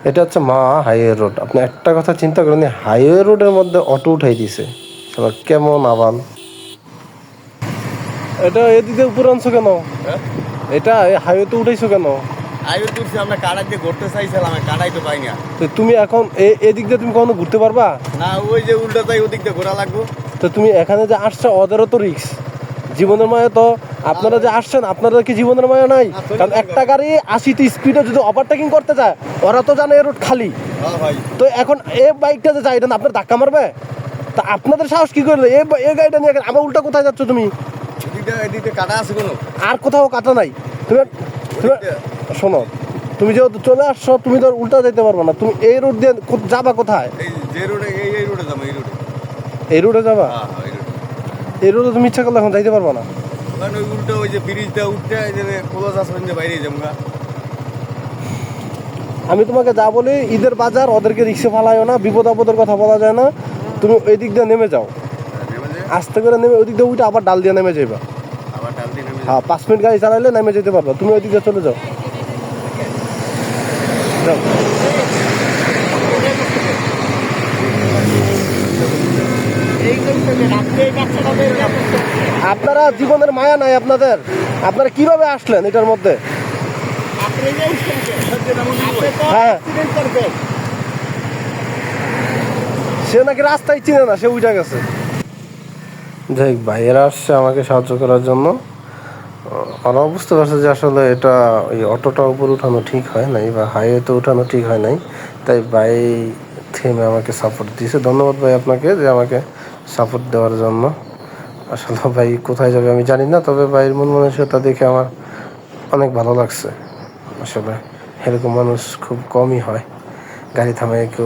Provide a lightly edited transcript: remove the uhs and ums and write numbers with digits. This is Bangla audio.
এটা হচ্ছে মা হাইওয়ে রোড। আপনি একটা কথা চিন্তা করেন, হাইওয়ে রোডের মধ্যে অটো উঠাই দিছে, সবার কেমন আবাল। এটা এদিকে উপরে আনছো কেন? এটা হাইওয়ে তো উঠাইছো কেন? হাইওয়ে তুলছি, আমরা কাটাই দিয়ে ঘুরতে চাইছিলাম, কাটাই তো পাই না। তো তুমি এখন এদিক দিয়ে তুমি কখনো ঘুরতে পারবা না? ওই যে উল্টো তাই ওদিক দিয়ে ঘোরা লাগবো। তো তুমি এখানে যে আসছো, ওদেরও তো রিস্ক। জীবনের মায়া তো আপনারা যে আসছেন, আপনারা কি জীবনের মায়া নাই? কারণ একটা গাড়ি 80 স্পিডে যদি ওভারটেকিং করতে যায়, ওরা তো জানে এ রোড খালি। তো এখন এই বাইকটা যে যায়, এটা আপনার ধাক্কা মারবে? তা আপনাদের সাহস কি করলে এই গাড়িটা নিয়ে আমার উল্টা কোথায় যাচ্ছ তুমি? এদিকে কাটা আছে কোনো? আর কোথাও কাটা নাই। তুমি তুমি শোনো, তুমি যেহেতু চলে আসছো, তুমি তো উল্টা যেতে পারবে না। তুমি এই রোড দিয়ে যাবা কোথায়? এই যে রোডে, এই রোডে যাবো, এই রোডে। এই রোডে যাবা? হ্যাঁ, এই রোডে। এই রোডে তুমি ইচ্ছা করলে এখন যাইতে পারবা না। কারণ ওই উল্টো ওই যে ব্রিজটা উঠতে ক্লোজ আসবেন যে বাইরে যাবো। আমি তোমাকে যা বলি, ঈদের বাজার, ওদেরকে রিক্সা ফালাইও না, বিপদ আপদের কথা বলা যায় না। তুমি ওই দিক দিয়ে নেমে যাও, আস্তে করে নেমে ওই দিক দিয়ে উঠে আবার ডাল দিয়ে নেমে যাইবা। আবার ডাল দিয়ে নেমে? হ্যাঁ, 5 মিনিট গাড়ি চালাইলে নেমে যেতে পারবা। তুমি ওই দিক দিয়ে চলে যাও, যাও। আপনারা জীবনের মায়া নাই আপনাদের? আপনারা কিভাবে আসলেন এটার মধ্যে? হ্যাঁ, সে নাকি রাস্তায় চিনে না, সে উঠে গেছে। যাই, ভাইয়েরা আসছে আমাকে সাহায্য করার জন্য। ওরাও বুঝতে পারছে যে আসলে এটা ওই অটোটা উপর উঠানো ঠিক হয় নাই, বা হাইওয়েতে উঠানো ঠিক হয় নাই। তাই ভাই থেমে আমাকে সাপোর্ট দিয়েছে। ধন্যবাদ ভাই আপনাকে, যে আমাকে সাপোর্ট দেওয়ার জন্য। আসলে ভাই কোথায় যাবে আমি জানি না, তবে ভাইয়ের মন মানসিকতা দেখে আমার অনেক ভালো লাগছে। আসলে এরকম মানুষ খুব কমই হয়, গাড়ি থামায় কেউ